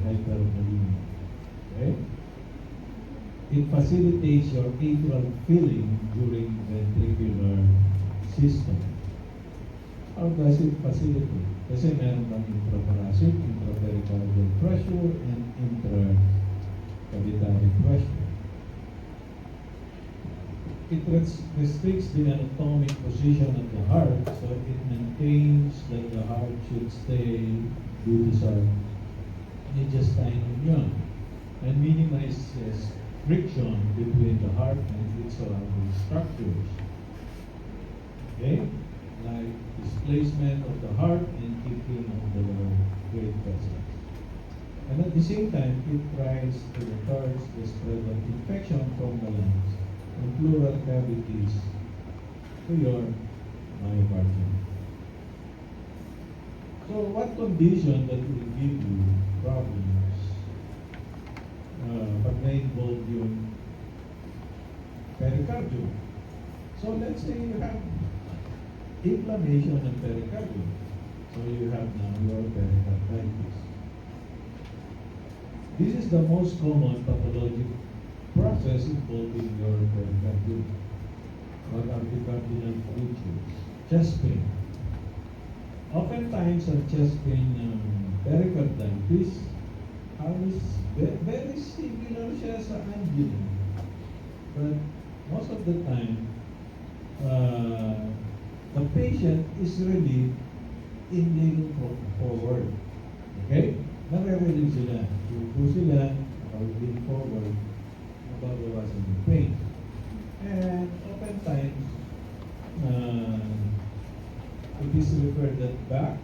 hypervolemia. Okay? It facilitates your atrial filling during ventricular system. How does it facilitate? Kasi meron kang intrathoracic, intrapericardial pressure, and intracavitary pressure. It restricts the anatomic position of the heart, so it maintains that the heart should stay due to some mediastinum union and minimizes friction between the heart and its surrounding structures. Okay? Like displacement of the heart and kicking of the great vessels. And at the same time, it tries to retard the spread of infection from the lungs and pleural cavities to your myocardium. So what condition that will give you problems pag na-involve yung pericardium? So let's say you have inflammation ng pericardium. So you have now your pericarditis. This is the most common pathologic process involving your pericardium. What are the cardinal features? Chest pain. Oftentimes, ang chest pain ng pericarditis is very similar siya sa angina. But most of the time, the patient is really leaning forward. Okay? Nare-relieve sila. Tupo sila, lean forward, mababawasan yung pain. And oftentimes, it is referred that back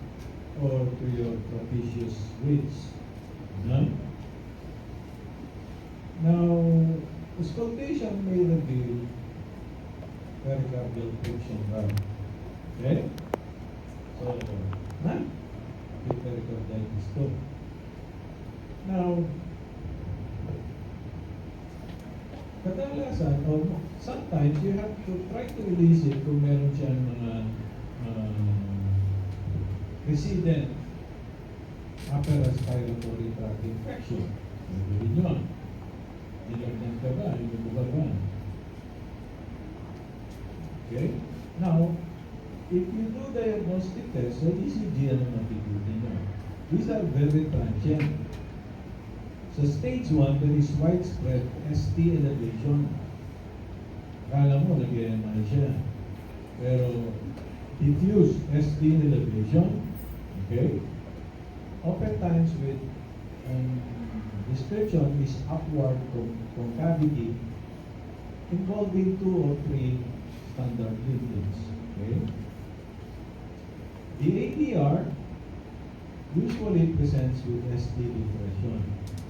or to your trapezius ridge. No? Now, auscultation may reveal pericardial friction valve. Okay? So, with pericarditis too. Now, kadalasan, or sometimes you have to try to release it kung meron siyang mga resident upper respiratory tract infection. Maybe yun. Nilagyan ka ba? Inubugal ba? Okay? Now, if you do diagnostic tests, so ECG ang makikita nyo. These are very transient. Sa stage 1, there is widespread ST elevation. Kala mo, nag-EMI siya. Pero, diffuse ST elevation, okay? Oftentimes with description is upward concavity involving 2 or 3 standard leaflets, okay? The ADR usually presents with ST depression.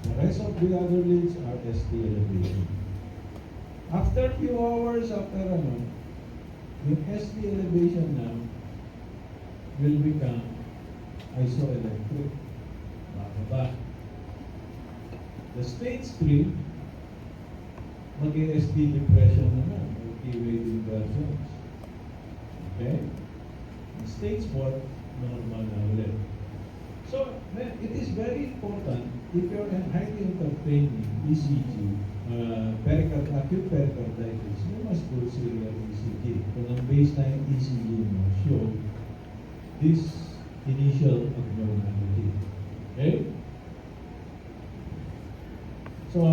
The rest of the other leads are ST elevation. After few hours after yung ST elevation now will become isoelectric. Bababa. The stage 3, mag-ST depression naman, multi-wave inversions. Okay? And stage 4, normal na ulit. So, it is very important if you're highly entertaining ECG, acute pericarditis, you must do serial ECG. Kung ang baseline ECG mo show this initial abnormality. Okay? So,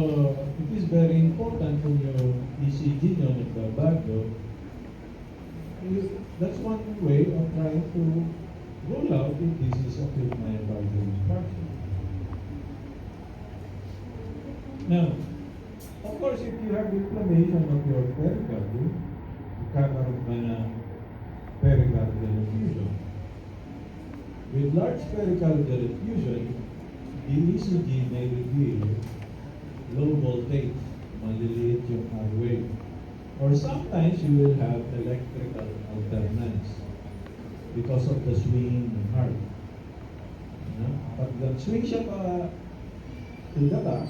it is very important kung yung ECG nyo nagbabago. That's one way of trying to rule out if this is acute myocardial infarction. Now, of course, if you have inflammation of your pericardium, magkakaroon ka ng pericardial effusion. With large pericardial effusion, the ECG may reveal low voltage, maliliit yung airway. Or sometimes you will have electrical alternance because of the swinging ng heart. Pag nag-swing siya pa to the back,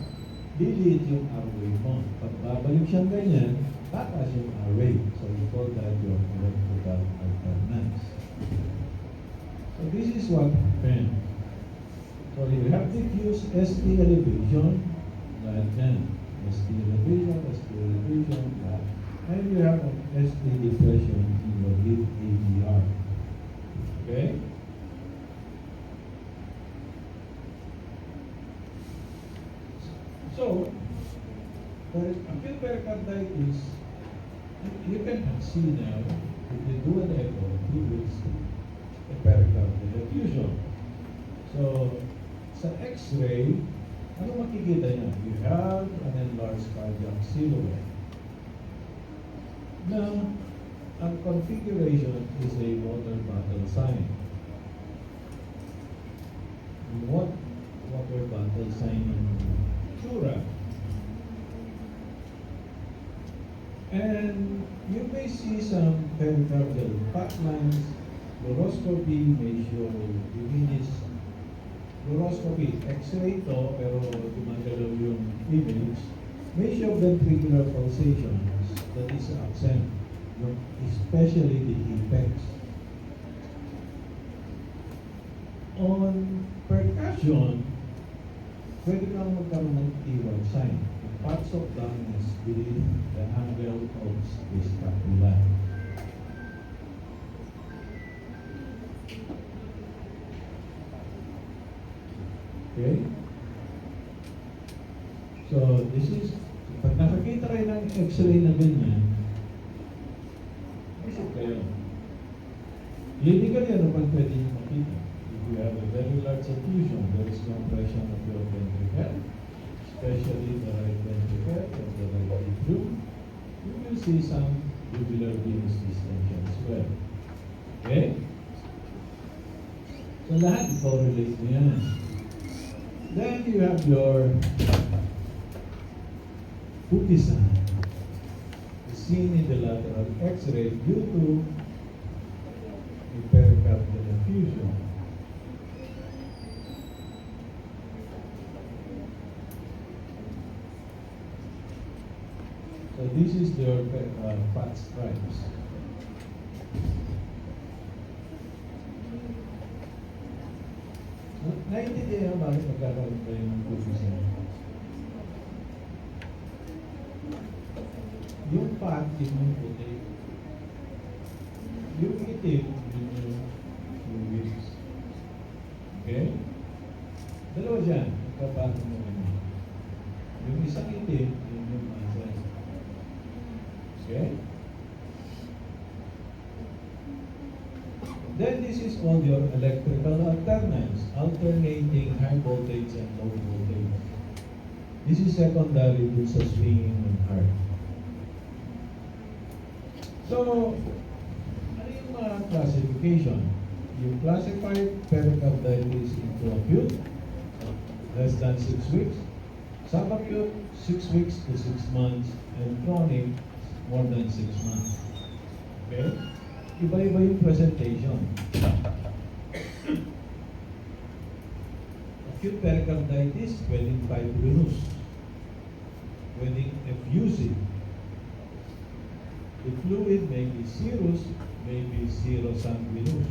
liliit yung airway mo. Pag babalik siyang ganyan, tataas yung airway. So we call that your electrical alternance. So this is what happened. So you have diffuse ST elevation, lahat yan. ST elevation, lahat. And you have an ST depression in your lid ABR. Okay? So, acute pericarditis, you can see now, if you do an echo, you will see a pericardial effusion. So, sa X-ray, ano makikita niya? You have an enlarged cardiac silhouette. Now, ang configuration is a water bottle sign. What water bottle sign in Shura? And you may see some pericardial fat lines. Fluoroscopy may show diminished. Fluoroscopy, X-ray to, pero gumagalaw yung image. May show ventricular pulsations that is absent, especially the apex. On percussion, pwede kang magkaroon ng T1 sign. Parts of darkness within the angle of the scapula. Okay? So, this is, pag nakakita kayo ng X-ray na ganyan, isip kayo. Clinically, ano pang pwede nyo makita? If you have a very large effusion, there is compression of your ventricle, especially the right ventricle and the right atrium, you will see some tubular venous distension as well. Okay? So lahat correlate mo yan. Then you have your Bukisan, seen in the lateral X-ray due to a pericardial effusion. So this is your fat stripes. Naintindihan ba bakit magkakaroon kayo ng Bukisan? Yung fat, yun yung puti. Yung itim, yun yung fluids. Okay? Dalawa dyan, kapag mo yun. Yung isang itim, yun yung muscle. Okay? Then this is called your electrical alternance, alternating high voltage and low voltage. This is secondary dun sa swinging ng heart. So, ano yung mga classification? You classify pericarditis into acute, less than 6 weeks, subacute, 6 weeks to 6 months, and chronic, more than 6 months. Okay? Iba-iba yung presentation. Acute pericarditis, pwedeng fibrinous, pwedeng effusive. The fluid may be serous, may be serosanguinous.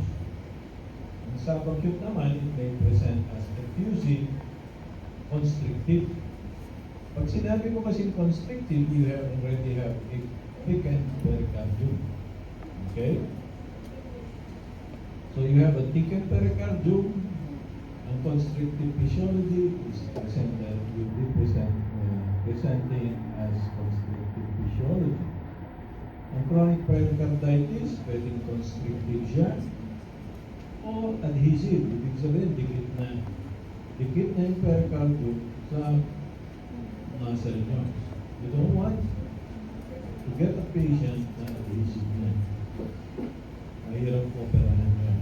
Ang subacute naman, it may present as effusive, constrictive. Pag sinabi ko kasi constrictive, you already have a thickened pericardium. Okay? So you have a thickened pericardium. Ang constrictive physiology is presented, will be presenting as constrictive physiology. Ang chronic pericarditis, pwedeng constrictive siya o adhesive. Ibig sabihin, dikit na yung pericardium sa muscle nyo. You don't want to get a patient na adhesive na. Mahirap po operahan nyo.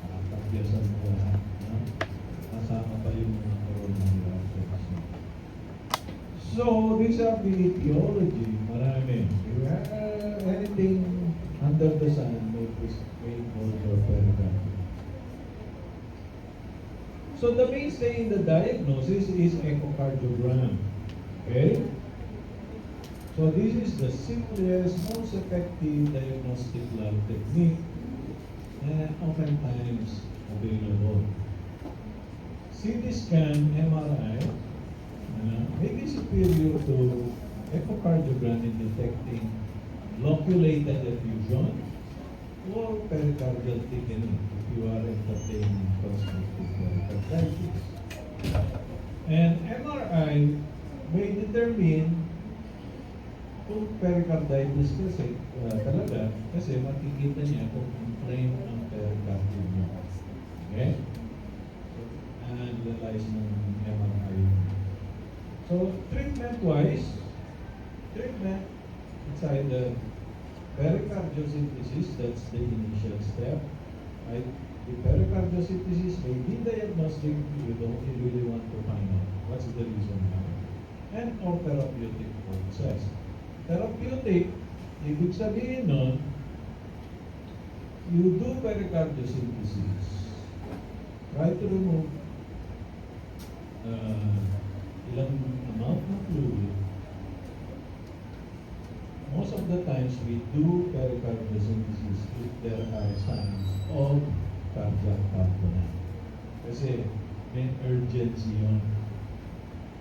Nakapagyasan mo lahat. Kasama pa yung mga coronary arteries. So, these are the etiology. Marami. Anything under the sun may cause your pericarditis. So the mainstay in the diagnosis is echocardiogram. Okay? So this is the simplest, most effective diagnostic lab technique and oftentimes available. CT scan, MRI, may be superior to echocardiogram in detecting loculated effusion or pericardial thickening if you are entertaining prospective pericarditis. And MRI may determine kung pericarditis talaga kasi makikita niya kung inflame ang pericardium mo. Okay? So, analyze ng MRI. So, treatment-wise, inside the pericardiosynthesis, that's the initial step. Right? The pericardiosynthesis may be diagnostic if you don't really want to find out what's the reason why. And or therapeutic process. Therapeutic, ibig sabihin nun, you do pericardiosynthesis. Try to remove ilang amount of fluid. Most of the times we do pericardiosynthesis if there are signs of cardiac tamponade. Kasi may urgency yun.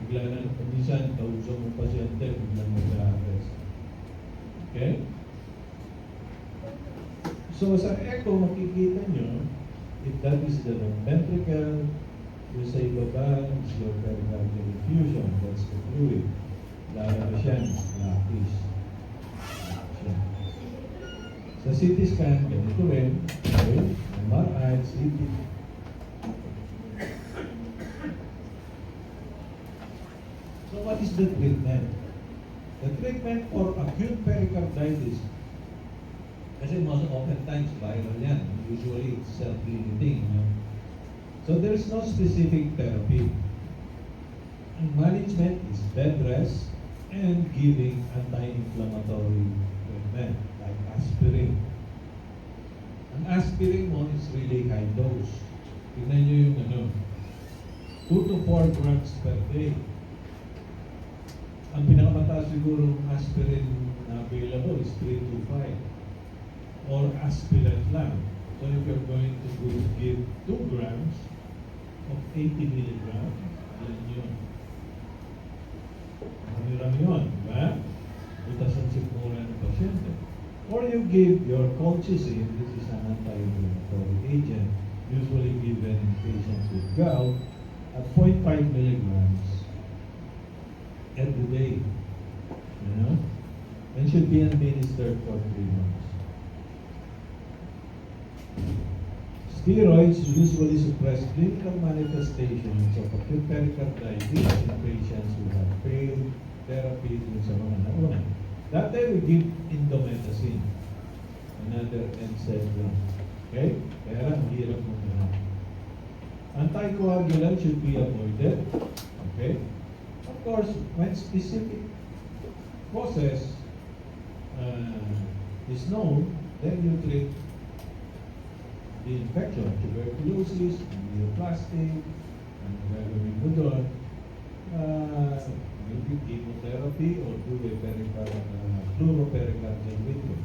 Bigla na, minsan, kausap mo pasyente, bigla mag-arrest. Okay? So sa echo, makikita nyo, if that is the ventricle, yung sa ibaba, is your pericardial effusion, that's the fluid. Lalabas yan, blackish. Sa CT scan, ganito rin. Okay? MRI, CT. So what is the treatment? The treatment for acute pericarditis, kasi most often times viral yan. Usually it's self-limiting. So there is no specific therapy. Ang management is bed rest and giving anti-inflammatory treatment like aspirin. Ang aspirin mo is really high dose. Tignan nyo yung 2 to 4 grams per day. Ang pinakamataas siguro aspirin na available is 3 to 5 or aspirant lang. So if you're going to give 2 grams of 80 milligrams, yan yun. Marami-rami yun, di ba? Butas ang sikmura ng pasyente. Or you give your colchicine, this is an anti-inflammatory agent, usually given in patients with gout, at 0.5 milligrams every day. And should be administered for 3 months. Steroids usually suppress clinical manifestations of acute pericarditis in patients who have failed therapy dun sa mga nauna. That time we give indomethacin, another NSAID lang. Okay? Kaya ang hirap mo na. Anticoagulant should be avoided. Okay? Of course, when specific causes is known, then you treat the infection, tuberculosis, neoplastic, and gagawin mo doon, maybe chemotherapy or do a fluoropericardial rhythm.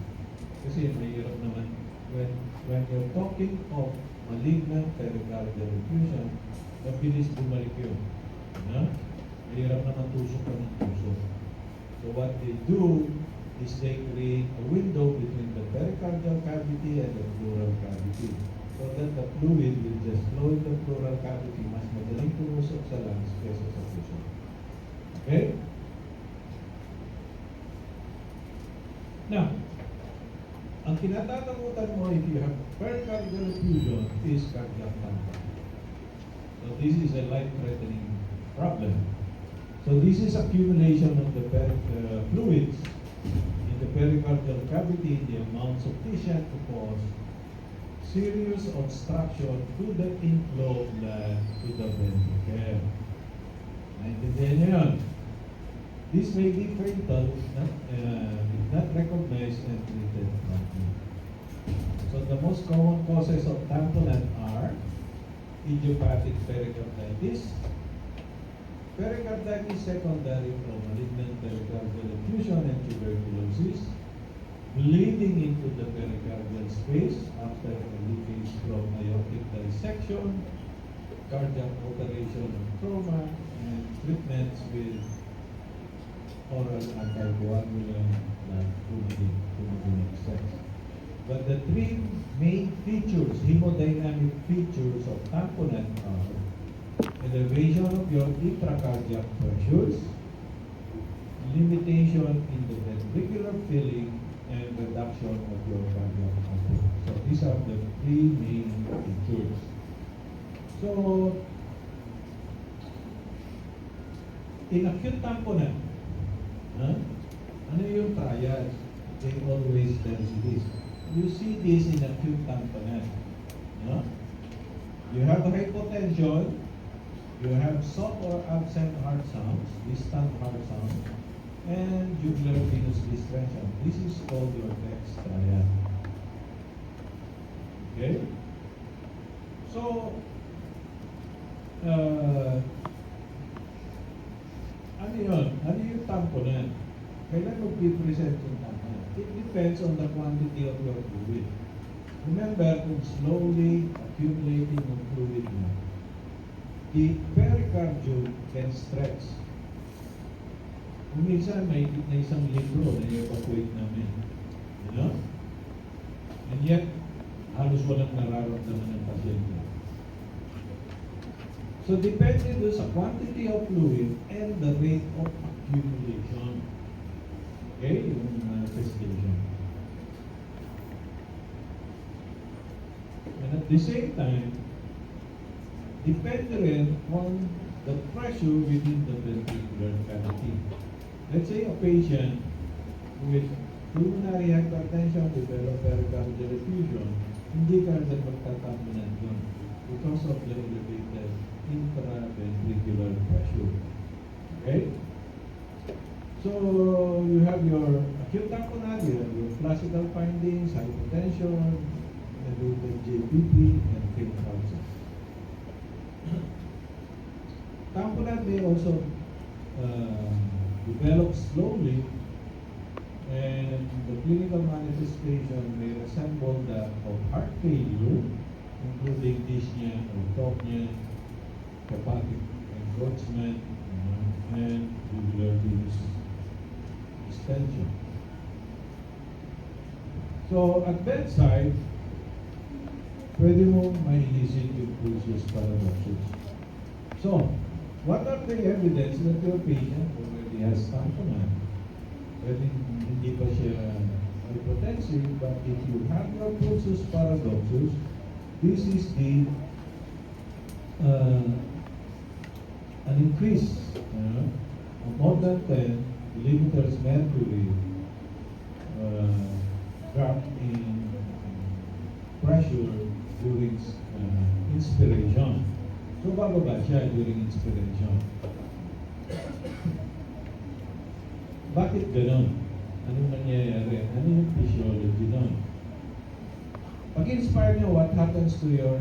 Kasi mahirap naman, when you're talking of malignant pericardial effusion, mabilis bumalik yun. Mahirap naman tusok ka ng tusok. So what they do is they create a window between the pericardial cavity and the pleural cavity, so that the fluid will just flow in the pleural cavity, mas madaling tumusok sa lungs kaysa sa puso. Okay? Now, ang kinatatakutan mo if you have pericardial effusion is cardiac tamponade. So this is a life-threatening problem. So this is accumulation of the fluids in the pericardial cavity in the amount sufficient to cause serious obstruction to the inflow of blood to the ventricle. Naintindihan niyo yun? This may be fatal if not recognized and treated properly. So the most common causes of tamponade are idiopathic pericarditis, pericarditis secondary from malignant pericardial effusion and tuberculosis, bleeding into the pericardial space after a leakage from aortic dissection, cardiac operation of trauma and treatments with oral anticoagulant like Coumadin XS. But the three main features, hemodynamic features of tamponade are elevation of your intracardiac pressures, limitation in the ventricular filling, and reduction of your cardiac output. So these are the three main features. So, in acute tamponade, ano yung triad? They always tell you this. You see this in acute tamponade. You have hypotension, you have soft or absent heart sounds, distant heart sounds, and jugular venous distension. This is called your text triad. Okay? So, ano yun? Ano yung tamponade? Kailan mag-present yung tamponade? It depends on the quantity of your fluid. Remember, kung slowly accumulating yung fluid mo, the pericardium can stretch. Kung minsan, may na isang libro na i-evacuate namin. You know? And yet, halos walang nararamdaman ng pasyente. So, depende doon sa quantity of fluid and the rate of accumulation. Okay? Yung manifestation. And at the same time, depende rin on the pressure within the ventricular cavity. Let's say a patient with pulmonary hypertension develop pericardial effusion, hindi ka rin magtatamponade yun because of the elevated intraventricular pressure. Okay? So, you have your acute tamponade, you have your classical findings, hypotension, elevated JPP, and faint heart sounds. Tamponade may also develop slowly, and the clinical manifestation may resemble that of heart failure, including dyspnea, orthopnea, hepatic engorgement, and jugular venous distension. So, at bedside, pwede mo mailisin yung pulsus paradoxus. So, what are the evidence that your patient already has tamponade? Pwede hindi pa siya hypotensive, but if you have your pulsus paradoxus, this is the an increase of more than 10 millimeters mercury drop in pressure during inspiration. So, bababa siya during inspiration. Bakit ganon? Anong nangyayari? Ano yung physiology nun? Pag-inspire nyo, what happens to your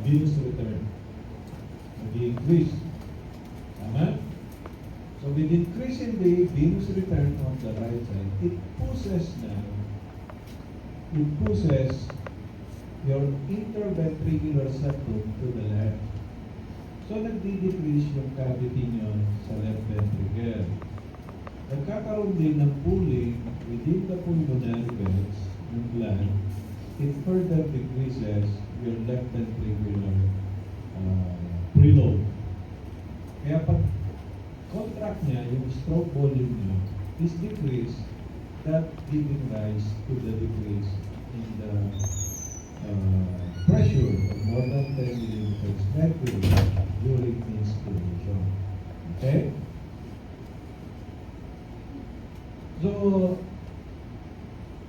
venous return? Mag-increase. Tama? So, with increase in the venous return on the right side, it pushes your interventricular septum to the left. So, nagdi-decrease yung cavity nyo sa left ventricle. Nagkakaroon din ng pooling within the pulmonary veins ng blood. It further decreases your left ventricular preload. Kaya pag contract niya, yung stroke volume niya is decreased, that giving rise to the decrease in the pressure of more than 10 millimeters mercury during inspiration. Okay? So,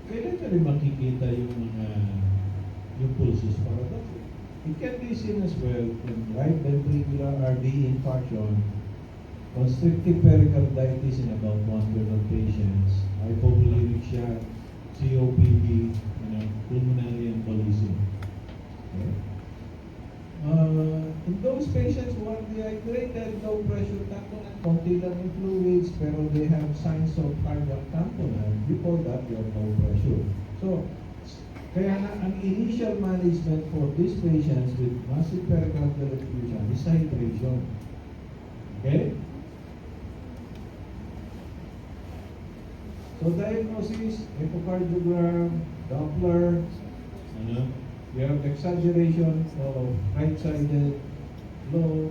kailan ka rin makikita yung pulsus paradoxus? It can be seen as well in right ventricular RV infarction, constrictive pericarditis in about 1/3 of patients, hypovolemic, COPD, pulmonary embolism. Okay? In those patients who are dehydrated, low pressure tamponade, konti lang yung fluids, pero they have signs of cardiac tamponade, you call that your low pressure. So, Kaya na, ang initial management for these patients with massive pericardial effusion is hydration. Okay? So diagnosis, echocardiogram, Doppler, ano, you have exaggeration of right-sided flow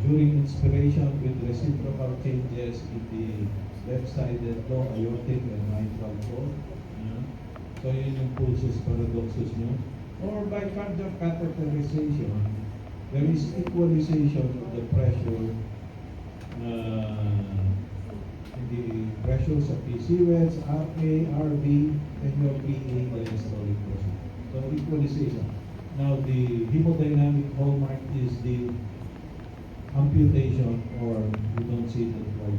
during inspiration with reciprocal changes in the left-sided flow, aortic and mitral flow. So yun yung pulsus paradoxus nyo. Or by cardiac catheterization, there is equalization of the pressure the pressure sa PCWEDs, RA, RV, and your PA diastolic pressure. So equalization. Now the hemodynamic hallmark is the amputation, or you don't see the quite.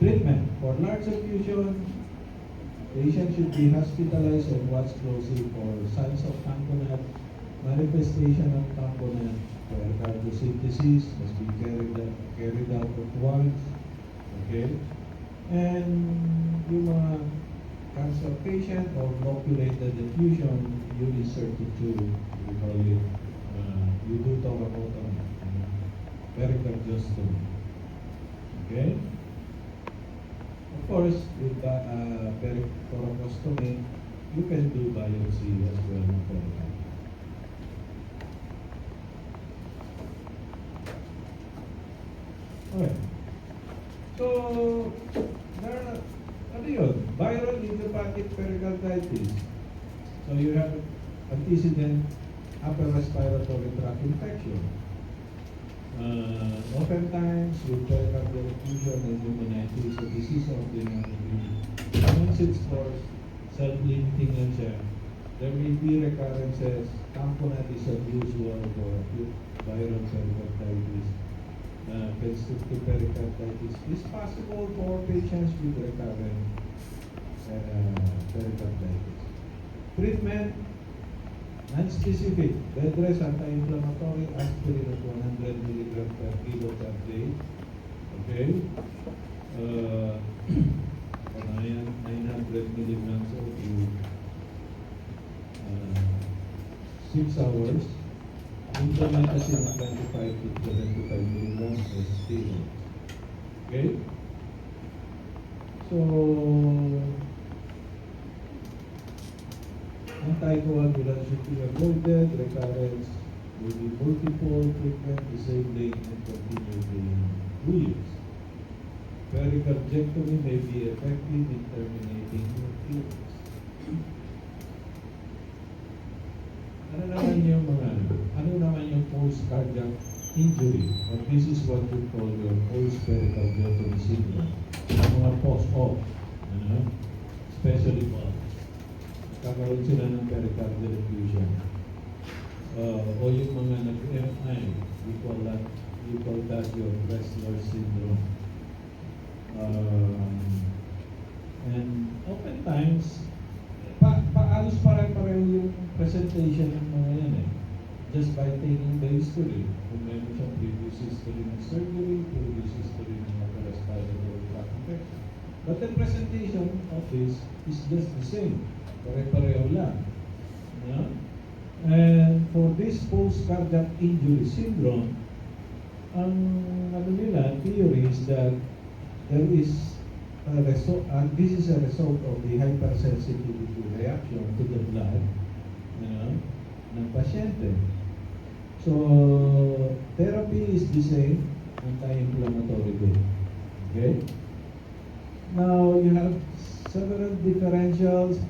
Treatment. For large effusion, patient should be hospitalized and watch closely for signs of tamponade, manifestation of tamponade, pericardiosynthesis must be carried out at once. Okay? And yung mga cancer patient or loculated effusion, you insert the tube, we call it, you do talk about pericardiostomy. Okay? Of course, with thoracostomy, you can do biopsy as well ng pericardium. Okay. So, ano yun? Viral idiopathic pericarditis. So you have antecedent upper respiratory tract infection. Oftentimes, with pericardial effusion and pneumonitis, a disease of the once it scores, self-limiting lang siya. There may be recurrences. Tamponade is unusual for acute viral pericarditis. Constrictive pericarditis is possible for patients with recurrent pericarditis. Treatment, non-specific, bed rest, anti-inflammatory, aspirin at 100 mg per kilo per day. Okay? 900 milligrams of 6 hours. Implementation of 25 to 75 milligrams as steroid. Okay? So, anticoagulants should be avoided, recurrence will be multiple, treatment disabling and continued in 2 years. Pericardiectomy may be effective in terminating fluids. Ano naman yung post-cardiac injury? Or this is what we call your post-pericardiectomy syndrome. Ang mga post-op, especially kakaroon sila ng pericardial effusion. O yung mga nag-MI, we call that your Wessler syndrome. And oftentimes, alos pare-pareho yung presentation ng mga yan just by taking the history. Kung meron siyang previous history ng surgery, previous history ng upper respiratory tract infection. But the presentation of this is just the same. Pare-pareho lang. Yeah? And for this post-cardiac injury syndrome, ang theory is that there is this is a result of the hypersensitivity reaction to the blood ng pasyente. So, therapy is the same, anti-inflammatory din. Okay? Now, you have several differentials,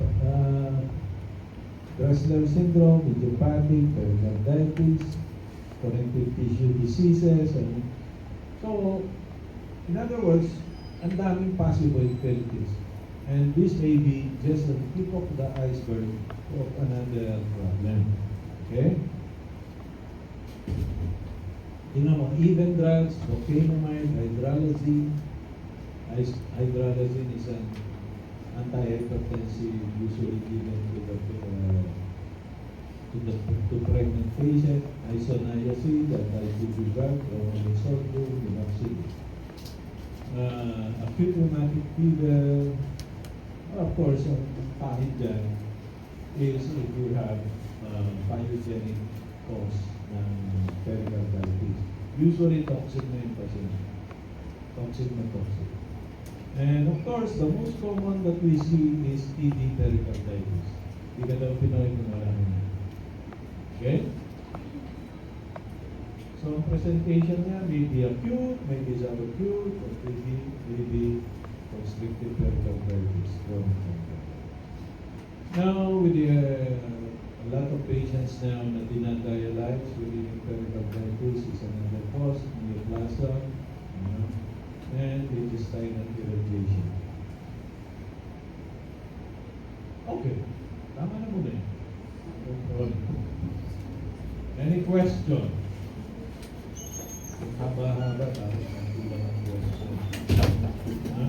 Wessler syndrome, idiopathic, pericarditis, connective tissue diseases, and so, in other words, ang daming possibilities. And this may be just the tip of the iceberg of another problem. Okay? Even drugs, procainamide, hydralazine. Hydralazine is an antihypertensive usually given to pregnant patient. Isoniazid, anti-TB drug, Romaine sodium, minoxidil. Acute rheumatic fever, Of course, yung pahit dyan is if you have pyogenic cause ng pericarditis. Usually toxic na yung patient. Toxic na toxic. And of course, the most common that we see is TB pericarditis. Hindi ka daw Pinoy kung wala mo. Okay? So, ang presentation niya may be acute, may be subacute, or maybe constrictive pericarditis. Now, with a lot of patients now na dinadialyze with pericarditis is another cause, neoplasia, and intestinal irritation. Okay, tama na muna yun. Any question? Haba-haba tapos ang kulang ang question. Ha?